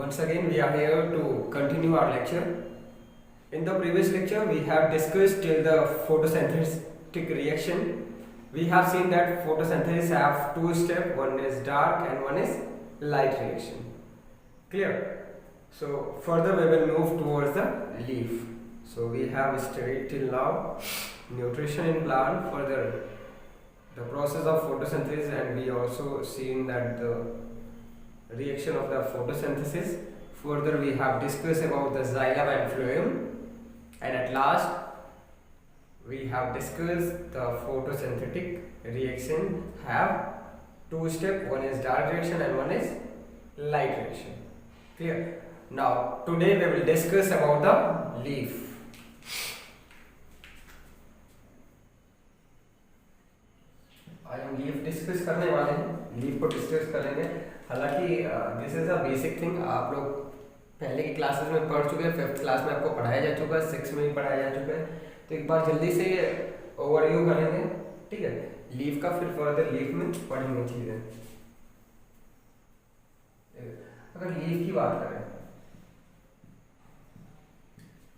Once again we are here to continue our lecture. In the previous lecture we have discussed till the photosynthetic reaction. We have seen that photosynthesis have two steps, one is dark and one is light reaction. Clear? So further we will move towards the leaf. So we have studied till now nutrition in plant, further the process of photosynthesis, and we also seen that the reaction of the photosynthesis. Further we have discussed about the xylem and phloem, and at last we have discussed the photosynthetic reaction have two steps, one is dark reaction and one is light reaction. Clear? Now today we will discuss about the leaf. आज हम leaf discuss करने वाले हैं, leaf को discuss करेंगे. हालांकि this is a basic thing, आप लोग पहले की क्लासेस में पढ़ चुके हैं, 5th क्लास में आपको पढ़ाया जा चुका है, 6th में भी पढ़ाया जा चुका है. तो एक बार जल्दी से ओवरव्यू करेंगे, ठीक है, लीफ का. फिर फर्दर लीफ में पढ़ेंगे चीज़ें. अगर लीफ की बात करें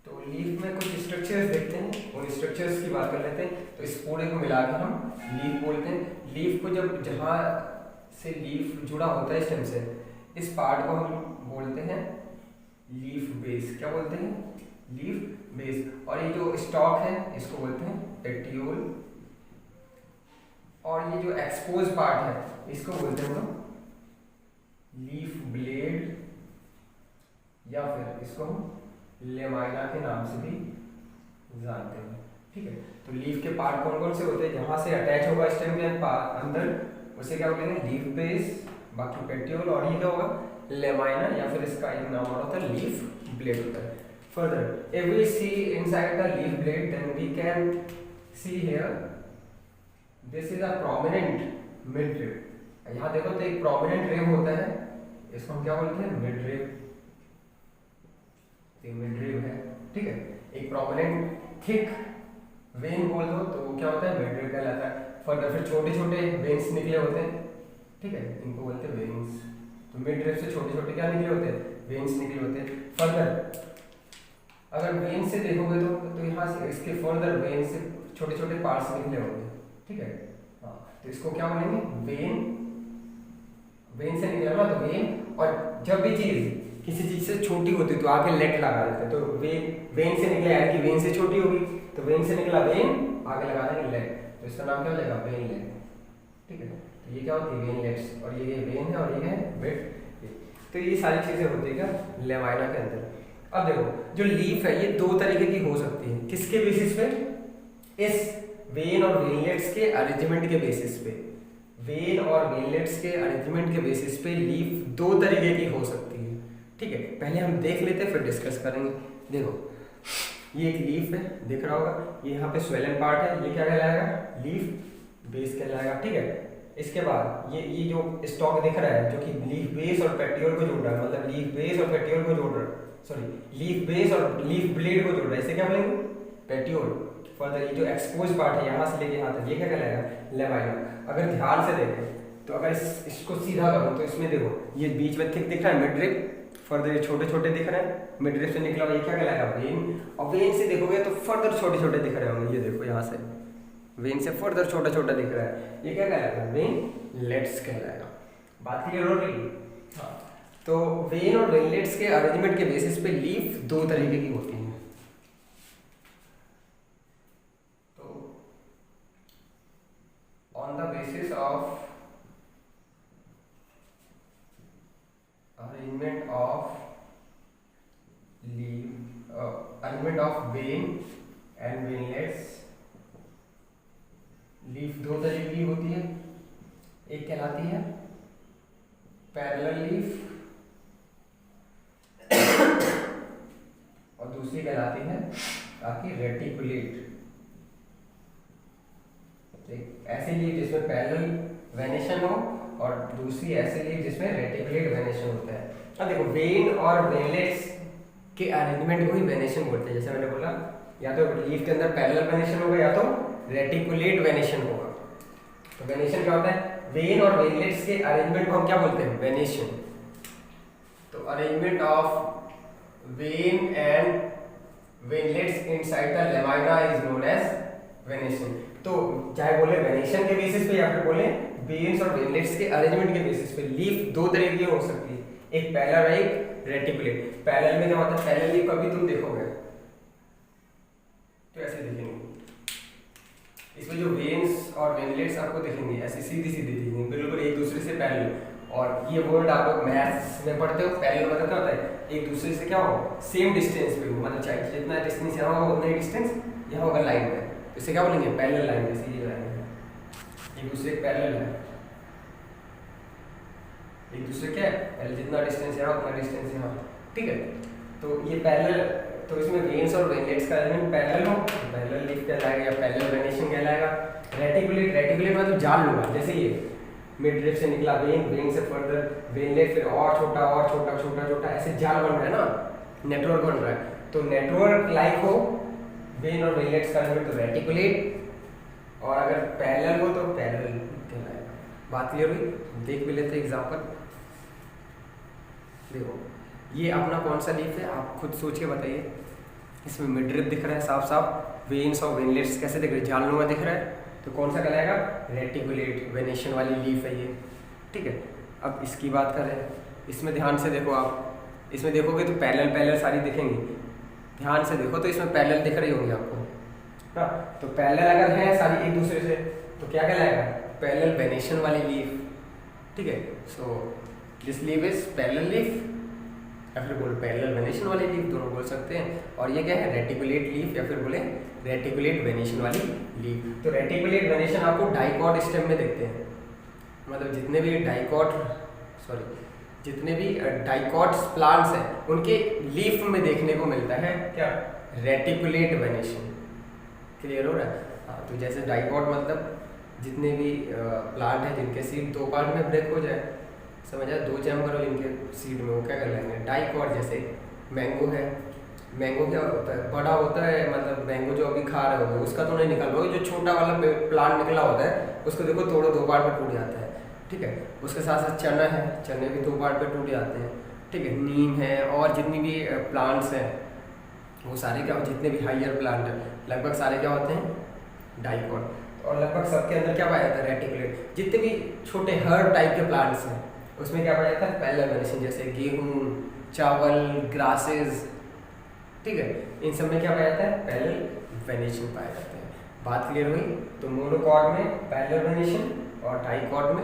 तो लीफ में कुछ स्ट्रक्चर्स देखते हैं, उन स्ट्रक्चर्स की बात कर लेते हैं. तो इस पूरे को मिला के हम लीफ बोलते हैं. लीफ को जब जहाँ से लीफ जुड़ा होता है स्टेम से, इस पार्ट को हम बोलते हैं लीफ बेस. क्या बोलते हैं? Leaf base. और ये जो स्टॉक है इसको बोलते हैं पेटियोल. और ये जो एक्सपोज पार्ट है इसको बोलते हैं हम लीफ ब्लेड, या फिर इसको हम लेमाइना के नाम से भी जानते हैं. ठीक है, तो लीफ के पार्ट कौन कौन से होते हैं? जहां से अटैच होगा स्टेम के अंदर उसे क्या बोलेंगे? Leaf base. बाकी पेटियोल, और ये क्या होगा? लेमाइना, या फिर इसका एक नाम और होता है लीफ ब्लेड होता है. Further if we see inside the leaf blade then we can see here this is a prominent midrib. यहाँ देखो तो एक प्रोमिनेंट रिब होता है, इसको हम क्या बोलते हैं? Mid rib. मिड रिब है, ठीक है. एक प्रोमिनेंट थिक वेन बोल दो तो वो क्या होता है? मिड रिब कहलाता है. फर्दर फिर छोटे छोटे वेन्स निकले होते हैं, ठीक है, इनको बोलते हैं वेन्स. तो मिड रिब से छोटे छोटे क्या निकले होते हैं? वेन्स निकले होते हैं. फर्दर अगर वेन से देखोगे तो यहाँ से इसके फर्दर वेन से छोटे छोटे पार्ट्स निकले होंगे, ठीक है. हाँ, तो इसको क्या बोलेंगे? वेन. वेन से निकला ना, तो वेन. और जब भी चीज किसी चीज से छोटी होती है तो आगे लेट लगा देते हैं. तो वेन से निकला यार कि वेन से छोटी होगी, तो वेन से निकला वेन, आगे लगा देंगे लेट, तो इसका नाम क्या हो जाएगा? Veinlet. ठीक है, तो ये क्या होती है? Veinlets. और ये वेन है और ये है वेट. तो ये सारी चीजें होती है क्या? लेमाइना के अंदर. अब देखो जो लीफ है ये दो तरीके की हो सकती है. किसके बेसिस पे? इस वेन और वेनलेट्स के अरेंजमेंट के बेसिस पे. वेन और वेनलेट्स के अरेंजमेंट के बेसिस पे लीफ दो तरीके की हो सकती है. ठीक है, पहले हम देख लेते हैं फिर डिस्कस करेंगे. देखो ये एक लीफ है, दिख रहा होगा, ये यहाँ पे स्वेलन पार्ट है, ये क्या कहलाएगा? लीफ बेस कहलाएगा. ठीक है, इसके बाद ये जो स्टॉक दिख रहा है जो कि लीफ बेस और पेटियोल को जोड़ रहा है, मतलब लीफ बेस और पेटियोल को जोड़ रहा है, सॉरी लीफ बेस और लीफ ब्लेड को जोड़ रहा है, इसे क्या बोलेंगे? पेटियोल. फर्दर ये जो एक्सपोज पार्ट है यहाँ से लेके यहाँ तक, ये क्या कहलाएगा? लेमाइना. अगर ध्यान से देखें तो अगर इसको सीधा करूँ तो इसमें देखो ये बीच में थिक दिख रहा है मिड रिब. फर्दर ये छोटे छोटे दिख रहे हैं, मिड रिब से निकला हुआ, ये क्या कहलाएगा? वेन. और वेन से देखोगे तो फर्दर छोटे छोटे दिख रहे होंगे, ये देखो यहाँ से वेन से फर्दर छोटा छोटा दिख रहा है, ये क्या कहलाएगा? वेन लेट्स कहलाएगा. बात क्लियर हो रही? हाँ, तो वेन और वेनलेट्स के अरेंजमेंट के बेसिस पे लीफ दो तरीके की होती है. तो on the basis of arrangement of vein and venlets, leaf दो तरीके की होती है. एक कहलाती है पैरेलल लीफ और दूसरी कहलाती है आपकी रेटिकुलेट. ऐसी लीफ जिसमें पैरेलल वेनेशन हो और दूसरी ऐसी लीफ जिसमें रेटिकुलेट वेनेशन होता है. अब देखो वेन और वेनलेट्स के अरेंजमेंट को ही वेनेशन बोलते हैं. जैसे मैंने बोला, या तो लीफ के अंदर पैरेलल वेनेशन होगा या तो रेटिकुलेट वेनेशन होगा. तो वेनेशन क्या होता है? वेन और वेनलेट्स के अरेंजमेंट को हम क्या बोलते हैं? वेनेशन. तो arrangement of vein and veinlets inside the lamina is known as venation. तो चाहे बोले वेनेशन के बेसिस पे या फिर बोले वेन्स और वेनलेट्स के अरेंजमेंट के बेसिस पे लीफ दो तरह की हो सकती है, एक पैरेलल और एक रेटिकुलेट। पैरेलल में क्या होता है, पैरेलल लीफ कभी तुम देखोगे तो ऐसे दिखेंगे, इसमें जो वेन्स और वेनलेट्स आपको दिखेंगे ऐसे सीधी सीधी दिखेंगे, बिल्कुल एक दूसरे से पैरेलल। और ये वर्ड आप लोग मैथ्स में पढ़ते हो, पैरेलल मतलब क्या होता है, एक दूसरे से क्या हो, सेम डिस्टेंस पे हो, मतलब चाहे जितना डिस्टेंस यहाँ होगा उतना ही डिस्टेंस यहाँ होगा लाइन में, इसे क्या बोलेंगे, पैरेलल लाइन। जैसे ये लाइन है, एक दूसरे के पैरेलल है, एक दूसरे क्या है पैरेलल, जितना डिस्टेंस यहाँ उतना डिस्टेंस यहाँ, ठीक है। तो ये पैरेलल, तो इसमें वेन्स और वेनलेट्स का एलिमेंट पैरेलल हो, पैरेलल लीफ कहलाएगा या पैरेलल वेनेशन कहलाएगा। रेटिकुलेट, रेटिकुलेट मतलब जाल लूंगा, जैसे ये मिडरिप से निकला वेन, वेन से फर्दर वेनलेट, फिर और छोटा और छोटा छोटा छोटा ऐसे जाल बन रहा है ना, नेटवर्क बन रहा है। तो नेटवर्क लाइक हो वेन और वेनलेट्स का एलिमेंट तो रेटिकुलेट, और अगर पैरेलल हो तो पैरेलल कहलाएगा। बात क्लियर हुई? देख भी लेते एग्जांपल। देखो ये अपना कौन सा लीफ है, आप खुद सोच के बताइए। इसमें मिडरिप दिख रहा है साफ साफ, वेन्स और वेनलेट्स कैसे दिख रहे हैं, जालनुमा दिख रहा है, तो कौन सा कहलाएगा, रेटिकुलेट वेनेशन वाली लीफ है ये, ठीक है। अब इसकी बात करें, इसमें ध्यान से देखो आप, इसमें देखोगे तो पैरेलल पैरेलल सारी दिखेंगी, ध्यान से देखो तो इसमें पैरेलल दिख रही होंगी आपको ना। तो पैरेलल अगर है सारी एक दूसरे से तो क्या कहलाएगा, पैरेलल वेनेशन वाली लीफ, ठीक है। So this leaf is parallel leaf, या फिर बोलो पैरेलल वेनेशन वाली लीफ, दोनों बोल सकते हैं। और ये क्या है, रेटिकुलेट लीफ या फिर बोले रेटिकुलेट वेनेशन वाली लीफ। तो रेटिकुलेट वेनेशन आपको डाइकॉट स्टेम में देखते हैं, मतलब जितने भी डाइकॉट प्लांट्स हैं उनके लीफ में देखने को मिलता है क्या, रेटिकुलेट वेनेशन। क्लियर हो रहा है? हाँ, तो जैसे डाइकॉट मतलब जितने भी प्लांट हैं जिनके सीड दो पार्ट में ब्रेक हो जाए, समझा, दो चैम्बर हो इनके सीड में, वो क्या कर लेंगे, डाइकॉट। जैसे मैंगो है, मैंगो क्या होता है, बड़ा होता है, मतलब मैंगो जो अभी खा रहे हो उसका तो नहीं निकल रहा, जो छोटा वाला प्लांट निकला होता है उसको देखो तोड़ो दो पार्ट में टूट जाता है, ठीक है। उसके साथ साथ चना है, चने भी दो पार्ट में टूट जाते हैं, ठीक है। नीम है, और जितनी भी प्लांट्स हैं वो सारे क्या, जितने भी हाइयर प्लांट हैं लगभग सारे क्या होते हैं, डाइकॉट। और लगभग सबके अंदर क्या पाया जाता है, रेटिकुलेट। जितने भी छोटे हर्ब टाइप के प्लांट्स हैं उसमें क्या पाया जाता है, पैरेलल वेनेशन, जैसे गेहूँ, चावल, ग्रासेस, ठीक है, इन सब में क्या पाया जाता है, पैरेलल वेनेशन पाया जाता है। बात क्लियर हुई? तो मोनोकॉट में पैरेलल वेनेशन और डाइकॉट में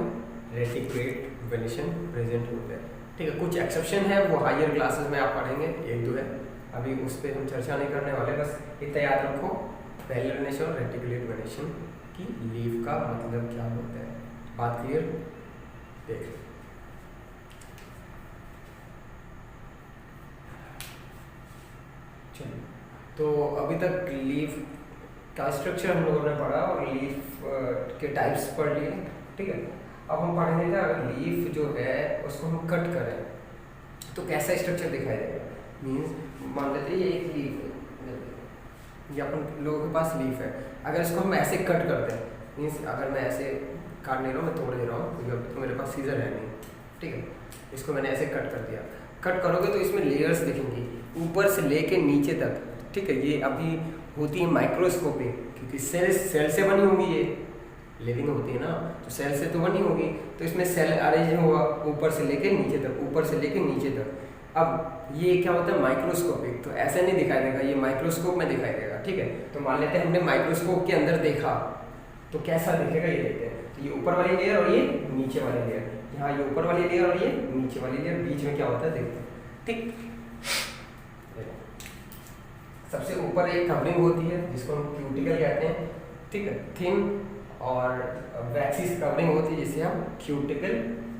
रेटिकुलेट वेनेशन प्रेजेंट होता है, ठीक है। कुछ एक्सेप्शन है, वो हायर क्लासेस में आप पढ़ेंगे, एक दो है, अभी उस पर हम चर्चा नहीं करने वाले। बस इतना याद रखो, पैरेलल वेनेशन और रेटिकुलेट वेनेशन की लीफ का मतलब क्या होता है। बात क्लियर? देख चलिए, तो अभी तक लीफ का स्ट्रक्चर हम लोगों ने पढ़ा और लीफ के टाइप्स पढ़ लिए, ठीक है। अब हम पढ़ेंगे कि अगर लीफ जो है उसको हम कट करें तो कैसा स्ट्रक्चर दिखाई देगा। मीन्स मान लेते हैं ये एक लीफ है, ये अपन लोगों के पास लीफ है, अगर इसको हम ऐसे कट करते हैं, मीन्स अगर मैं ऐसे काट नहीं रहा हूँ, मैं तोड़ दे रहा हूँ क्योंकि तो मेरे पास सीजर है नहीं, ठीक है। इसको मैंने ऐसे कट कर दिया, कट करोगे तो इसमें लेयर्स दिखेंगी ऊपर से लेके नीचे तक, ठीक है। ये अभी होती है माइक्रोस्कोपिक, क्योंकि सेल से बनी होगी, ये लिविंग होती है ना, तो सेल से तो बनी होगी, तो इसमें सेल अरेंज होगा ऊपर से लेके नीचे तक, ऊपर से लेके नीचे तक। अब ये क्या होता है, माइक्रोस्कोपिक, तो ऐसे नहीं दिखाई देगा, ये माइक्रोस्कोप में दिखाई देगा, ठीक है। तो मान लेते हैं हमने माइक्रोस्कोप के अंदर देखा तो कैसा दिखेगा, ये देखते हैं। तो ये ऊपर वाली लेयर और ये नीचे वाली लेयर, यहाँ ये ऊपर वाली लेयर और ये नीचे वाली लेयर, बीच में क्या होता है देखते हैं, ठीक। सबसे ऊपर एक कवरिंग होती है जिसको हम क्यूटिकल कहते हैं, ठीक है, थिन, और वैक्सीज कवरिंग होती है जिसे हम क्यूटिकल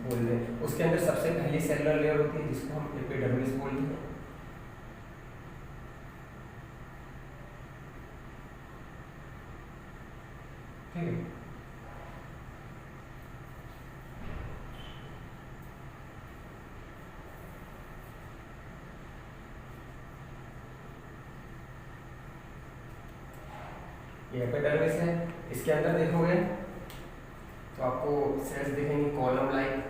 बोलते हैं। उसके अंदर सबसे पहली सेलुलर लेयर होती है जिसको हम एपिडर्मिस बोलते हैं, ठीक है। ये एपिडर्मिस है, इसके अंदर देखोगे तो आपको सेल्स दिखेंगी कॉलम लाइक,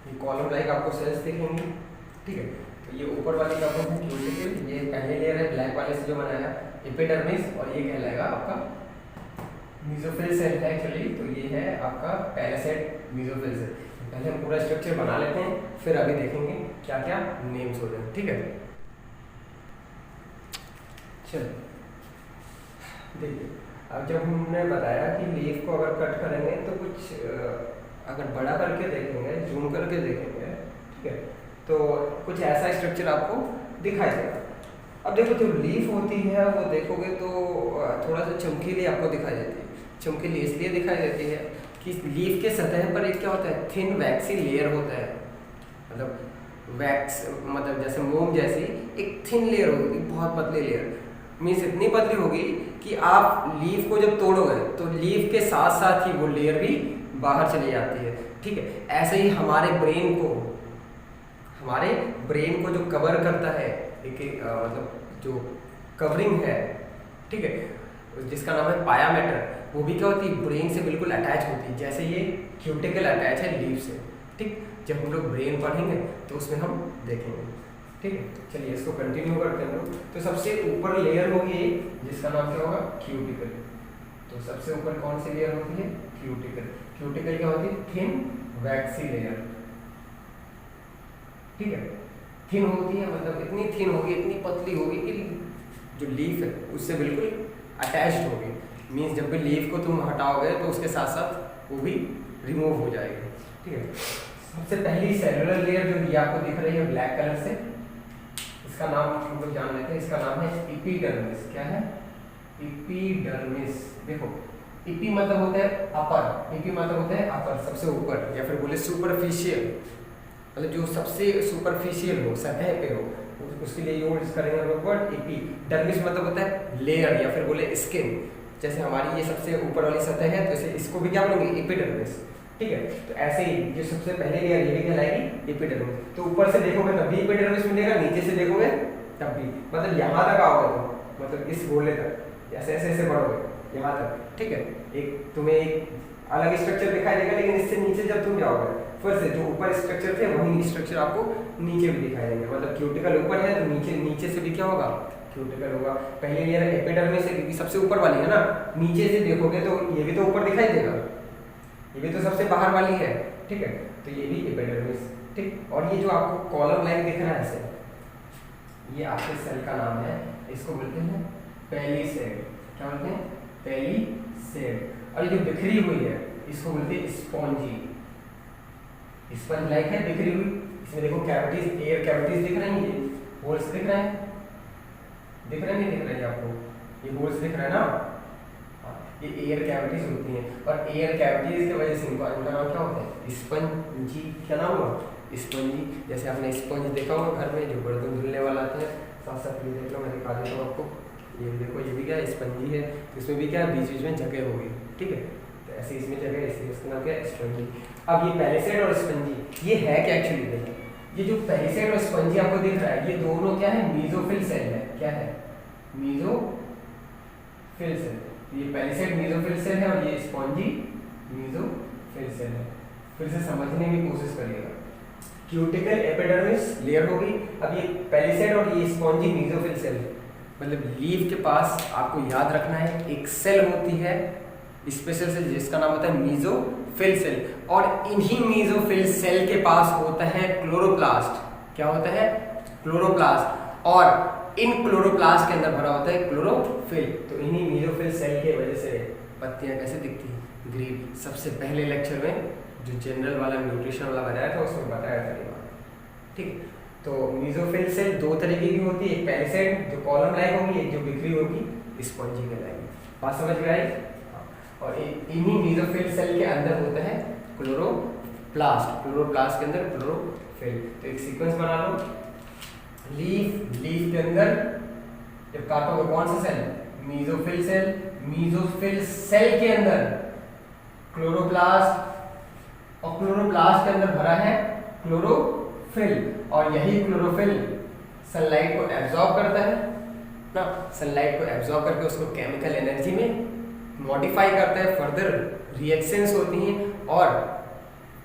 ये कॉलम लाइक आपको सेल्स दिखेंगे, ठीक है। तो ये ऊपर वाली का है क्यूटिकल, ये पहले लेयर है ब्लैक वाले से जो बनाया एपिडर्मिस, और ये कहलाएगा आपका मेसोफिल सेल है एक्चुअली। तो ये है आपका पहला सेट मेसोफिल सेल। पहले हम पूरा स्ट्रक्चर बना लेते हैं, फिर अभी देखेंगे क्या क्या नेम्स हो जाए, ठीक है। चलो देखिए, अब जब हमने बताया कि लीफ को अगर कट करेंगे तो कुछ अगर बड़ा करके देखेंगे, जूम करके देखेंगे, ठीक है, तो कुछ ऐसा स्ट्रक्चर आपको दिखाई देगा। अब देखो जो लीफ होती है वो देखोगे तो थोड़ा सा चमकीली आपको दिखाई देती है। चमकीली इसलिए दिखाई देती है कि लीफ के सतह पर एक क्या होता है, थिन वैक्सी लेयर होता है। मतलब वैक्स मतलब जैसे मोम जैसी एक थिन लेयर होगी, बहुत पतली लेयर, मीन्स इतनी पतली होगी कि आप लीफ को जब तोड़ोगे तो लीफ के साथ साथ ही वो लेयर भी बाहर चली जाती है, ठीक है। ऐसे ही हमारे ब्रेन को जो कवर करता है एक मतलब जो कवरिंग है, ठीक है, जिसका नाम है पाया मैटर, वो भी क्या होती है, ब्रेन से बिल्कुल अटैच होती है, जैसे ये क्यूटिकल अटैच है लीफ से, ठीक। जब हम लोग ब्रेन पढ़ेंगे तो उसमें हम देखेंगे, ठीक है। चलिए इसको कंटिन्यू करते हैं लोग। तो सबसे ऊपर लेयर होगी जिसका नाम क्या होगा, क्यूटिकल। तो सबसे ऊपर कौन सी लेयर होती है, क्यूटिकल। क्यूटिकल क्या होती है, थिन वैक्सी लेयर, ठीक है। थिन होती है मतलब इतनी थिन होगी, इतनी पतली होगी कि जो लीफ है उससे बिल्कुल अटैच्ड होगी, मीन्स जब भी लीफ को तुम हटाओगे तो उसके साथ साथ वो भी रिमूव हो जाएगी, ठीक है। सबसे पहली सेलुलर लेयर जो ये आपको दिख रही है ब्लैक कलर से, इसका नाम हम लोग जान लेते हैं, इसका नाम है एपिडर्मिस। क्या है, एपिडर्मिस। देखो इपी मतलब होता है अपर, इपी मतलब होता है अपर, सबसे ऊपर, या फिर बोले सुपरफिशियल, मतलब जो सबसे सुपरफिशियल हो, सतह पे हो, उसके लिए यूज करेंगे हम लोग वर्ड इपी। डर्मिस मतलब होता है लेयर या फिर बोले स्किन, जैसे हमारी ये सबसे ऊपर वाली सतह है तो इसे इसको भी क्या बोलेंगे, एपिडर्मिस, ठीक है। तो ऐसे ही जो सबसे पहले लेयर ये भी कहलाएगी एपिडर्मिस। तो ऊपर से देखोगे तब भी एपिडर्मिस मिलेगा, नीचे से देखोगे तब भी, मतलब यहाँ तक आओगे तो मतलब इस गोले तक ऐसे ऐसे ऐसे बढ़ोगे यहाँ तक, ठीक है। एक तुम्हें एक अलग स्ट्रक्चर दिखाई देगा, लेकिन इससे नीचे जब तुम जाओगे फिर से जो ऊपर स्ट्रक्चर थे वही स्ट्रक्चर आपको नीचे भी दिखाई देंगे। मतलब क्यूटिकल ऊपर है तो नीचे से भी क्या होगा, क्यूटिकल होगा। पहले लेयर एपिडर्मिस है क्योंकि सबसे ऊपर वाली है ना, नीचे से देखोगे तो ये भी तो ऊपर दिखाई देगा, ये भी तो सबसे बाहर वाली है, ठीक है। तो ये भी एपिडर्मिस, ठीक। और ये जो आपको कॉलम लाइन दिख रहा है ऐसे, ये आपके सेल का नाम है, इसको बोलते हैं पेलिसेड। क्या बोलते हैं, पेलिसेड। और ये जो बिखरी हुई है इसको बोलते हैं स्पॉन्जी, स्पंज लाइक है बिखरी हुई। इसमें देखो कैविटीज, एयर कैविटीज दिख रही हैं, होल्स दिख रहे हैं, दिख रहे नहीं दिख रहे हैं आपको, ये होल्स दिख रहे हैं ना, ये एयर कैविटीज होती हैं। और एयर कैविटीज की वजह से इनका नाम क्या होता है, स्पंजी। क्या नाम हुआ, स्पंजी। जैसे आपने स्पंज देखा होगा घर में जो बर्तन धुलने वाला आता है, साथ साथ ये देख लो, मैं दिखा देता हूँ आपको, ये देखो ये भी क्या है, स्पंजी है। इसमें भी क्या है, बीच बीच में जगह होगी, ठीक है। तो ऐसे इसमें जगह है, इसलिए इसका नाम क्या है, स्पंजी। अब ये पेलिसेड और स्पंजी ये है क्या एक्चुअली, देखिए ये जो पेलिसेड और स्पंजी आपको दिख रहा है ये दोनों क्या है, मेसोफिल सेल है। क्या है, मेसोफिल सेल। ये पेलिसेड मेसोफिल सेल है और ये स्पंजी मेसोफिल सेल है। फिर से समझने की कोशिश करिएगा। क्यूटिकल एपिडर्मिस लेयर होगी, अब ये पेलिसेड और ये स्पंजी मेसोफिल सेल। मतलब लीफ के पास आपको याद रखना है एक सेल होती है स्पेशल सेल जिसका नाम होता है मेसोफिल सेल, और इन्हीं मेसोफिल सेल के पास होता है क्लोरोप्लास्ट। क्या होता है, क्लोरोप्लास्ट। और इन क्लोरोप्लास्ट के अंदर भरा होता है क्लोरोफिल। तो इन्हीं मेसोफिल सेल की वजह से पत्तियां कैसे दिखती हैं, ग्रीन। सबसे पहले लेक्चर में जो जनरल वाला न्यूट्रिशन वाला बताया था उसमें बताया था ये बात, ठीक है। तो मेसोफिल सेल दो तरीके की होती है, एक पेलिसेड जो कॉलम लाइक होगी, एक जो बिखरी होगी स्पंजी कहलाएगी। बात समझ में आई। और इन्हीं मेसोफिल सेल के अंदर होता है क्लोरोप्लास्ट, क्लोरोप्लास्ट के अंदर क्लोरोफिल। तो एक सीक्वेंस बना लो, लीफ के अंदर जब काटोगे कौन सा cell, mesophyll cell. Mesophyll cell के अंदर क्लोरोप्लास्ट, और क्लोरोप्लास्ट के अंदर भरा है क्लोरोफिल। और यही क्लोरोफिल सनलाइट को एब्जॉर्ब करता है ना, सनलाइट को एब्जॉर्ब करके उसको केमिकल एनर्जी में मॉडिफाई करता है, फर्दर रिएक्शंस होती हैं और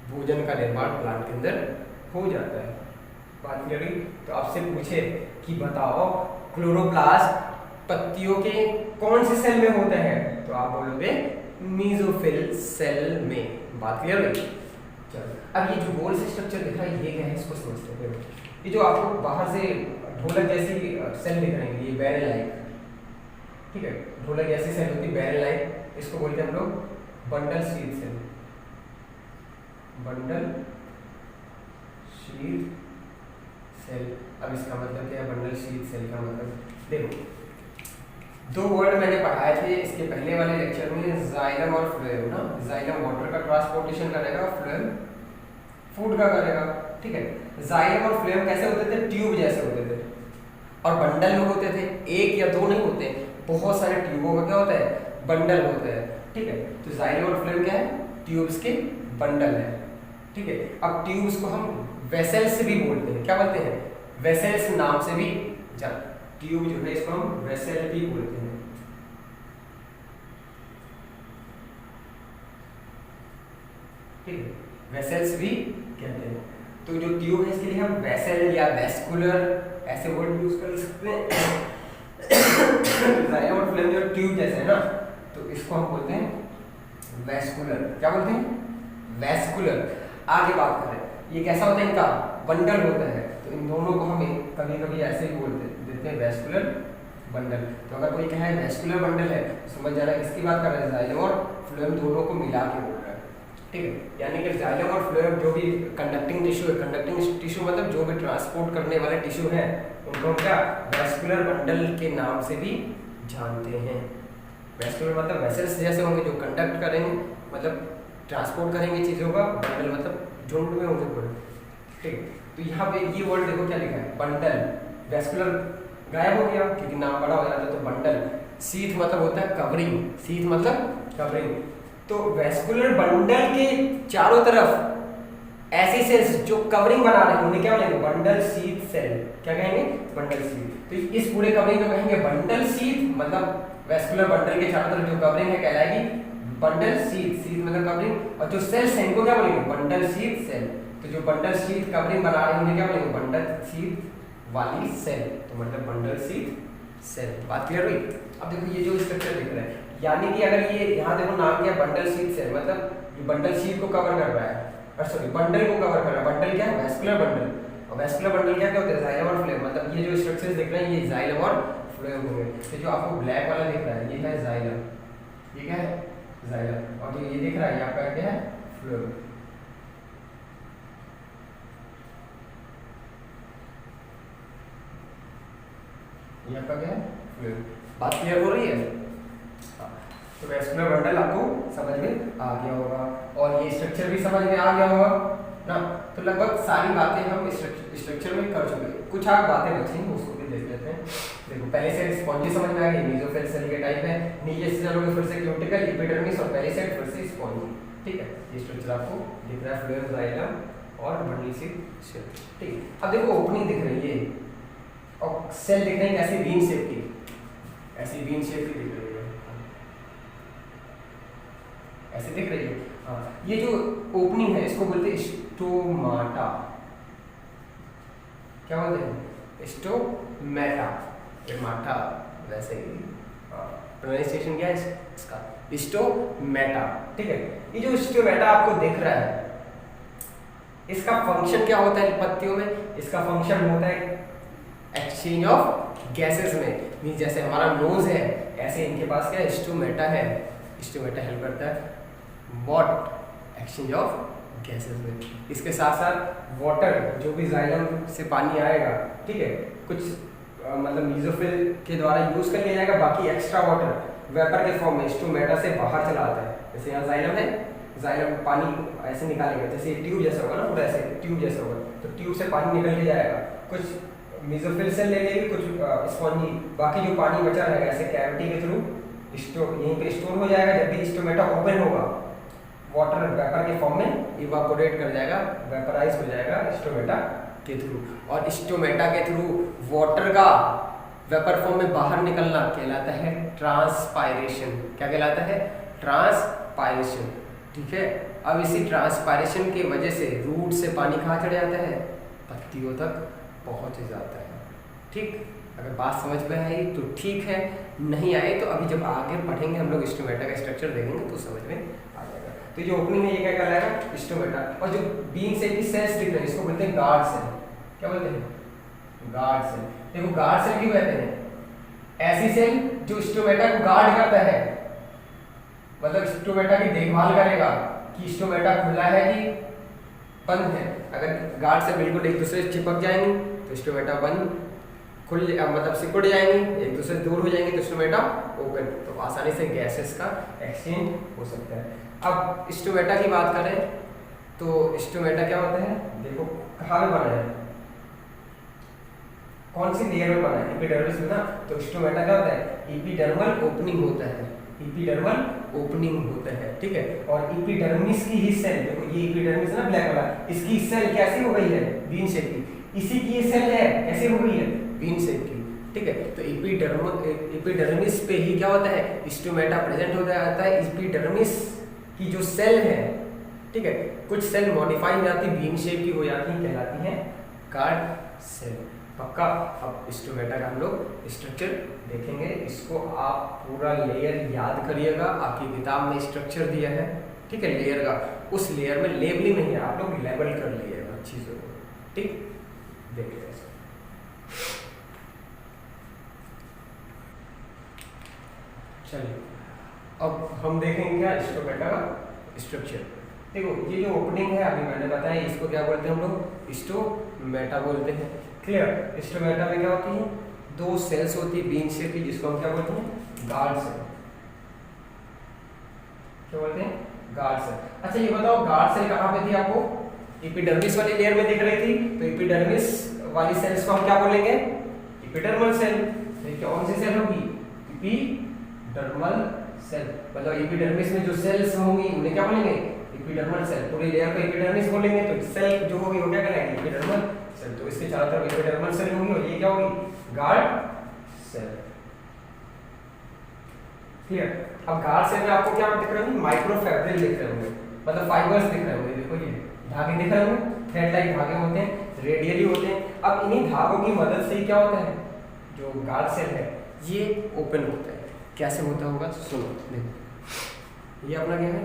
भोजन का निर्माण प्लांट के अंदर हो जाता है। बात क्लियर हुई? तो आपसे पूछे कि बताओ क्लोरोप्लास्ट पत्तियों के कौन से सेल में होते हैं, तो आप बोलोगे मीजोफिल सेल में। बात क्लियर हुई? चलो अब ये जो गोल से स्ट्रक्चर दिख रहा है ये क्या है, इसको समझते हैं। ये जो आपको बाहर से ढोलक जैसी सेल दिख रही है, ये बैरल लाइक, ठीक है, ढोलक जैसी सेल होती है बैरल लाइक, इसको बोलते हैं हम लोग bundle sheath cell. Bundle sheath cell. अब इसका मतलब क्या है बंडल शीथ सेल का मतलब? देखो दो वर्ड मैंने पढ़ाए थे इसके पहले वाले लेक्चर में, जाइलम और फ्लोएम ना। जाइलम वाटर का ट्रांसपोर्टेशन करेगा, फ्लोएम फूड का करेगा, ठीक है। जाइलम और फ्लोएम कैसे होते थे? ट्यूब जैसे होते थे, और बंडल में होते थे, एक या दो नहीं होते, बहुत सारे ट्यूबों का क्या होता है, बंडल होता है, ठीक है। तो जाइलम और फ्लोएम क्या है? ट्यूब्स के बंडल है, ठीक है। अब ट्यूब्स को हम वेसल्स भी बोलते हैं, क्या बोलते हैं? वेसल्स नाम से भी जान, ट्यूब जो है इसको हम वेसल भी बोलते हैं, ठीक है, वेसल्स भी कहते हैं। तो जो ट्यूब है इसके लिए हम वेसल या वेस्कुलर ऐसे वर्ड यूज कर सकते हैं। जाइलम और फ्लोएम जो ट्यूब जैसे है ना, तो इसको हम बोलते हैं वेस्कुलर। क्या बोलते हैं? वेस्कुलर। आगे बात करें, ये कैसा होता है? इनका बंडल होता है, तो इन दोनों को हम कभी कभी ऐसे ही बोलते देते हैं वेस्कुलर बंडल। तो अगर कोई कहे वेस्कुलर बंडल है तो समझ जाना किसकी बात कर रहे हैं, जाइलम और फ्लोएम दोनों को मिला के बोल रहा है, ठीक है। यानी कि जाइलम और फ्लोएम जो भी कंडक्टिंग टिश्यू है, कंडक्टिंग टिश्यू मतलब जो भी ट्रांसपोर्ट करने वाले टिश्यू है, उनको हम क्या वेस्कुलर बंडल के नाम से भी जानते हैं। वेस्कुलर मतलब वेसल्स जैसे होंगे जो कंडक्ट करेंगे, मतलब ट्रांसपोर्ट करेंगे चीज़ों का, बंडल मतलब झुंड में होंगे पूरे, ठीक। तो यहाँ पे ये वर्ड देखो क्या लिखा है, बंडल। वेस्कुलर गायब हो गया क्योंकि नाम बड़ा हो जाता है, तो बंडल। शीथ मतलब होता है कवरिंग, शीथ मतलब कवरिंग। तो वेस्कुलर बंडल के चारों तरफ ऐसी सेल्स जो कवरिंग बना रहे हैं उन्हें क्या बोलेंगे? Bundle sheath cell. क्या कहेंगे? Bundle sheath. तो इस पूरे कवरिंग को कहेंगे बंडल शीथ, मतलब वेस्कुलर बंडल के चारों तरफ जो कवरिंग है कहलाएगी बंडल शीथ। शीथ मतलब कवरिंग, और जो सेल्स हैं इनको क्या बोलेंगे? Bundle sheath cell. तो जो बंडल शीथ कवरिंग बना रहे हैं उन्हें क्या बोलेंगे? बंडल शीथ वाली सेल, तो मतलब बंडल शीथ सेल। बात क्लियर हुई? अब देखो ये जो स्ट्रक्चर दिख रहा है, यानी कि अगर ये यहाँ देखो नाम क्या, बंडल शीथ सेल, मतलब ये बंडल शीथ को कवर कर रहा है, और सॉरी बंडल को कवर कर रहा है। बंडल क्या है? Vascular bundle. और वेस्कुलर बंडल क्या क्या होता है? जाइलम और फ्लोएम। मतलब ये जो स्ट्रक्चर्स दिख रहे हैं ये जाइलम और फ्लोएम हो गए। तो जो आपको ब्लैक वाला दिख रहा है ये है जाइलम, ये क्या है? जाइलम। और जो ये दिख रहा है ये आपका क्या है? फ्लोएम। ये आपका क्या है? फ्लोएम। बात क्लियर हो रही है? तो वेस्कुलर बंडल आपको समझ में आ गया होगा, और ये स्ट्रक्चर भी समझ में आ गया होगा ना। तो लगभग सारी बातें हम स्ट्रक्चर में कर चुके हैं, कुछ और बातें बची हैं उसको भी देख लेते हैं। देखो पहले से स्पॉन्जी समझ में आ गई, मेसोफिल सेल के टाइप है, नीचे से चलोगे फिर से क्यूटिकल, एपिडर्मिस, और पहले से फिर से स्पॉन्जी, ठीक है। ये स्ट्रक्चर आपको दिख रहा है, फ्लोएम, जाइलम और बंडल शीथ सेल, ठीक है। अब देखो ओपनिंग दिख रही है और सेल दिख रही है ऐसी वीन शेप की, ऐसी वीन शेप की दिख रही है, ऐसे दिख रही है। हाँ, ये जो ओपनिंग है इसको बोलते हैं स्टोमाटा। क्या बोलते हैं? स्टोमेटा। माटा वैसे ही प्रोनाउंसिएशन क्या है इसका? स्टोमेटा, ठीक है। ये जो स्टोमेटा आपको दिख रहा है इसका फंक्शन क्या होता है पत्तियों में? इसका फंक्शन होता है एक्सचेंज ऑफ गैसेस में। मीन जैसे हमारा नोज है ऐसे इनके पास क्या स्टोमेटा है, स्टोमेटा हेल्प करता है व्हाट? एक्सचेंज ऑफ गैसेस में। इसके साथ साथ वाटर जो भी जाइलम से पानी आएगा, ठीक है, कुछ मतलब मीजोफिल के द्वारा यूज कर लिया जाएगा, बाकी एक्स्ट्रा वाटर वेपर के फॉर्म में स्टोमेटा से बाहर चला आता है। जैसे यहाँ जाइलम है, जाइलम पानी ऐसे निकालेगा, जैसे ट्यूब जैसा होगा ना, पूरा ऐसे ट्यूब जैसा होगा, तो ट्यूब से पानी निकल के जाएगा, कुछ मीजोफिल से ले लेगी, कुछ स्पॉन्जी, बाकी जो पानी बचा रहेगा ऐसे कैविटी के थ्रू यहीं पे स्टोर हो जाएगा। जब भी स्टोमेटा ओपन होगा वाटर वेपर के फॉर्म में इवापोरेट कर जाएगा, वेपराइज हो जाएगा स्टोमेटा के थ्रू, और स्टोमेटा के थ्रू वाटर का वेपर फॉर्म में बाहर निकलना कहलाता है ट्रांसपायरेशन। क्या कहलाता है? ट्रांसपायरेशन, ठीक है। अब इसी ट्रांसपायरेशन की वजह से रूट से पानी कहाँ चढ़ जाता है, पत्तियों तक पहुँच जाता है। ठीक, अगर बात समझ में आई तो ठीक है, नहीं आए तो अभी जब आगे पढ़ेंगे हम लोग स्टोमेटा का स्ट्रक्चर देखेंगे तो समझ में आ जाएगा। तो जो ओपनिंग है ये क्या कहलाएगा, स्टोमेटा। और जो बीन सेल की सेल्स दिख रहे हैं इसको बोलते हैं गार्ड सेल। क्या बोलते हैं, गार्ड सेल। देखो गार्ड सेल क्यों कहते हैं, ऐसी सेल जो स्टोमेटा को गार्ड करता है, मतलब स्टोमेटा की देखभाल करेगा कि स्टोमेटा खुला है कि बंद है। अगर गार्ड सेल बिल्कुल एक दूसरे से चिपक जाएंगे तो स्टोमेटा बंद, खुल मतलब सिकुड़ जाएंगी, एक दूसरे से दूर हो जाएंगे तो स्टोमेटा ओपन, तो आसानी से गैसेस का एक्सचेंज हो सकता है। अब स्टोमेटा की बात करें तो स्टोमेटा क्या होता है, देखो कहाँ में बना है, कौन सी लेयर में बना है, एपिडर्मिस में ना। तो स्टोमेटा क्या होता है, एपिडर्मल ओपनिंग होता है, एपिडर्मल ओपनिंग होता है। ठीक है, और एपिडर्मिस की ही सेल, देखो ये एपिडर्मिस ना ब्लैक वाला, इसकी सेल कैसी हो गई है, बीन शेप की, इसी की ये सेल है कैसे हो गई है, बीन शेप की। ठीक है, तो एपिडर्मिस पे ही क्या होता है, स्टोमेटा प्रेजेंट हो जाता है। एपिडर्मिस की जो सेल है, ठीक है, कुछ सेल मॉडिफाई हो जाती, बीन शेप की हो जाती है, कहलाती हैं गार्ड सेल। पक्का। अब स्टोमेटा का हम लोग स्ट्रक्चर देखेंगे, इसको आप पूरा लेयर याद करिएगा, आपकी किताब में स्ट्रक्चर दिया है, ठीक है, लेयर का, उस लेयर में लेबलिंग नहीं है, आप लोग लेबल कर लीजिएगा चीजों को। ठीक, देखिए चलिए अब हम देखेंगे क्या स्टोमेटा का स्ट्रक्चर। देखो ये जो ओपनिंग है अभी मैंने बताया, इसको क्या बोलते हैं हम लोग, स्टोमेटा बोलते हैं। क्लियर। स्टोमेटा में क्या होती है, दो सेल्स होती है बीन शेप की, जिसको हम क्या बोलते हैं, गार्ड सेल। क्या बोलते हैं, गार्ड सेल। अच्छा ये बताओ गार्ड सेल कहाँ पे थी, आपको एपिडर्मिस वाली लेयर में दिख रही थी, तो एपिडर्मिस वाली सेल्स को हम क्या बोलेंगे, एपिडर्मल सेल। कौन सी सेल होगी, एपिडर्मल सेल, मतलब एपिडर्मिस में जो सेल्स होंगी उन्हें क्या बोलेंगे, एपिडर्मल सेल। पूरी लेयर को एपिडर्मिस बोलेंगे, तो सेल जो होगी वो क्या कहलाएगी, एपिडर्मल सेल। तो इसके चारों तरफ एपिडर्मल सेल होंगी और ये क्या होगी, गार्ड सेल। क्लियर। अब गार्ड सेल में आपको क्या दिख रहे होंगे, माइक्रोफैब्रिल दिख रहे होंगे, मतलब फाइबर्स दिख रहे होंगे। देखो ये धागे दिख रहे होंगे, थ्रेड टाइप धागे होते हैं, रेडियली होते हैं। अब इन्हीं धागों की मदद से ही क्या होता है, जो गार्ड सेल है ये ओपन होता है। कैसे होता होगा सुनो, देखो ये अपना क्या है,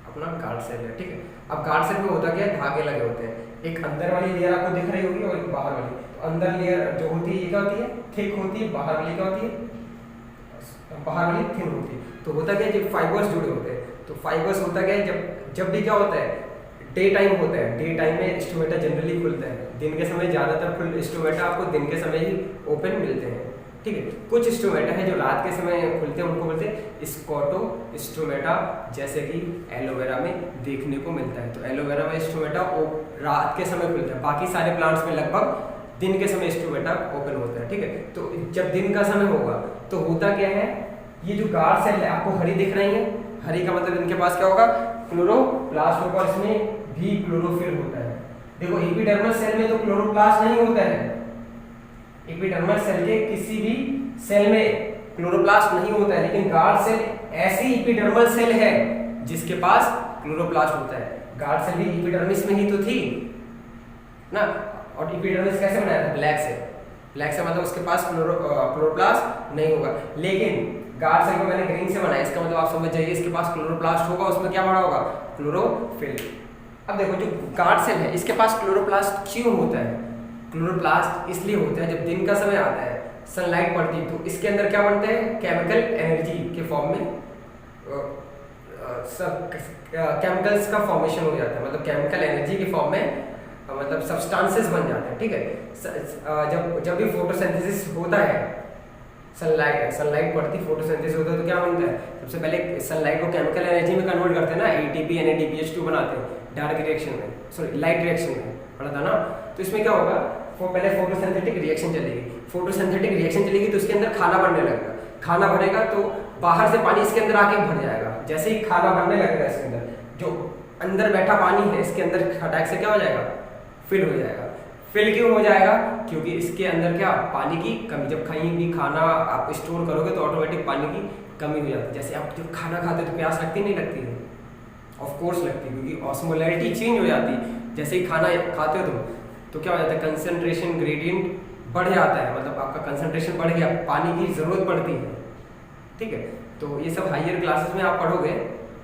अपना गार्ड सेल है। ठीक है, अब गार्ड सेल में होता क्या है, धागे लगे होते हैं, एक अंदर वाली लेयर आपको दिख रही होगी और एक बाहर वाली। तो अंदर लेयर जो होती है ये क्या होती है, थिक होती है, बाहर वाली क्या होती है, बाहर वाली थिन होती है। तो होता क्या है, जब फाइबर्स जुड़े होते हैं, तो फाइबर्स होता क्या है, जब भी क्या होता है, डे टाइम होता है, डे टाइम में स्टोमेटा जनरली खुलता है, दिन के समय ज्यादातर स्टोमेटा आपको दिन के समय ही ओपन मिलते हैं। ठीक है, कुछ स्टोमेटा है जो रात के समय खुलते हैं, उनको बोलते हैं स्कॉटो स्टोमेटा, जैसे कि एलोवेरा में देखने को मिलता है। तो एलोवेरा में स्टोमेटा रात के समय खुलता है, बाकी सारे प्लांट्स में लगभग दिन के समय स्टोमेटा ओपन होता है। ठीक है, तो जब दिन का समय होगा तो होता क्या है, ये जो गार्ड सेल है आपको हरी दिख रही है, हरी का मतलब इनके पास क्या होगा, क्लोरोप्लास्ट होगा, इसमें भी क्लोरोफिल होता है। देखो एपिडर्मल सेल में तो क्लोरोप्लास्ट नहीं होता है, एपिडर्मल सेल के किसी भी सेल में क्लोरोप्लास्ट नहीं होता है, लेकिन गार्ड सेल ऐसी एपिडर्मल सेल है जिसके पास क्लोरोप्लास्ट होता है। गार्ड सेल भी एपिडर्मिस में ही तो थी ना, और एपिडर्मिस कैसे बनाया था, ब्लैक से, ब्लैक से मतलब उसके पास क्लोरोप्लास्ट नहीं होगा। लेकिन गार्ड सेल को मैंने ग्रीन से बनाया, इसका मतलब आप समझ जाइए इसके पास क्लोरोप्लास्ट होगा, उसमें क्या बना होगा, क्लोरोफिल। अब देखो जो गार्ड सेल है इसके पास क्लोरोप्लास्ट क्यों होता है, क्लोरोप्लास्ट इसलिए होता है जब दिन का समय आता है, सनलाइट पड़ती है, तो इसके अंदर क्या बनते हैं, केमिकल एनर्जी के फॉर्म में केमिकल्स का फॉर्मेशन हो जाता है, मतलब केमिकल एनर्जी के फॉर्म में मतलब सब्सटेंसेस बन जाते हैं। ठीक है, जब भी फोटोसिंथेसिस होता है, सनलाइट पड़ती, फोटोसिंथेसिस होता है, तो क्या बनता है, सबसे पहले सनलाइट को केमिकल एनर्जी में कन्वर्ट करते हैं ना, ATP NADPH2 बनाते हैं डार्क रिएक्शन में, सॉरी लाइट रिएक्शन में पढ़ा था ना। तो इसमें क्या होगा, वो पहले फोटोसिंथेटिक रिएक्शन चलेगी, फोटोसिंथेटिक रिएक्शन चलेगी तो इसके अंदर खाना बनने लगेगा, खाना बनेगा तो बाहर से पानी इसके अंदर आके भर जाएगा। जैसे ही खाना बनने लगेगा इसके अंदर, जो अंदर बैठा पानी है इसके अंदर खटाक से क्या हो जाएगा, फिल हो जाएगा। फिल क्यों हो जाएगा, क्योंकि इसके अंदर क्या, पानी की कमी, जब कहीं भी खाना आप स्टोर करोगे तो ऑटोमेटिक पानी की कमी हो जाती है। जैसे आप जब खाना खाते हो तो प्यास लगती नहीं लगती है, ऑफ कोर्स लगती है, क्योंकि ऑस्मोलैरिटी चेंज हो जाती है। जैसे ही खाना खाते हो तुम तो क्या हो जाता है, कंसंट्रेशन ग्रेडियंट बढ़ जाता है, मतलब आपका कंसंट्रेशन बढ़ गया, पानी की ज़रूरत पड़ती है। ठीक है, तो ये सब हायर क्लासेस में आप पढ़ोगे।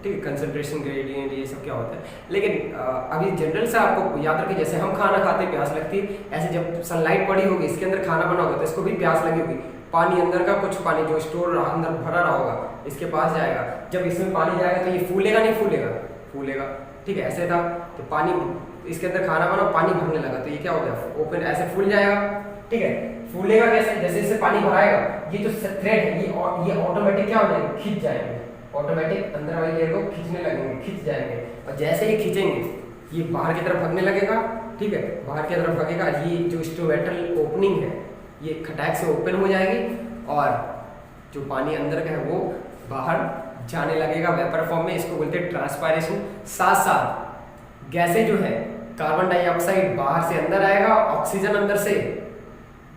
ठीक है, कंसंट्रेशन ग्रेडियंट ये सब क्या होता है। लेकिन अभी जनरल से आपको याद रखें, जैसे हम खाना खाते प्यास लगती है, ऐसे जब सनलाइट पड़ी होगी इसके अंदर खाना बना होगा तो इसको भी प्यास लगी होगी। पानी अंदर का कुछ पानी जो स्टोर अंदर भरा रहा होगा इसके पास जाएगा, जब इसमें पानी जाएगा तो ये फूलेगा नहीं फूलेगा, फूलेगा। ठीक है, ऐसे था तो पानी इसके अंदर खाना बना, पानी भरने लगा तो ये क्या हो गया, ओपन ऐसे फूल जाएगा। ठीक है, फूलेगा कैसे, जैसे इससे पानी भराएगा ये जो थ्रेड है ये ऑटोमेटिक क्या हो जाएंगे, खिंच जाएंगे, ऑटोमेटिक अंदर वाली लेयर को खींचने लगेंगे, खिंच जाएंगे। और जैसे ही खींचेंगे ये बाहर की तरफ भागने लगेगा। ठीक है, बाहर की तरफ भागेगा, ये जो स्टोमेटल ओपनिंग है ये खटाक से ओपन हो जाएगी और जो पानी अंदर का है वो बाहर जाने लगेगा वेपर फॉर्म में। इसको बोलते हैं ट्रांसपायरेशन। साथ साथ गैसें जो है, कार्बन डाइऑक्साइड बाहर से अंदर आएगा, ऑक्सीजन अंदर से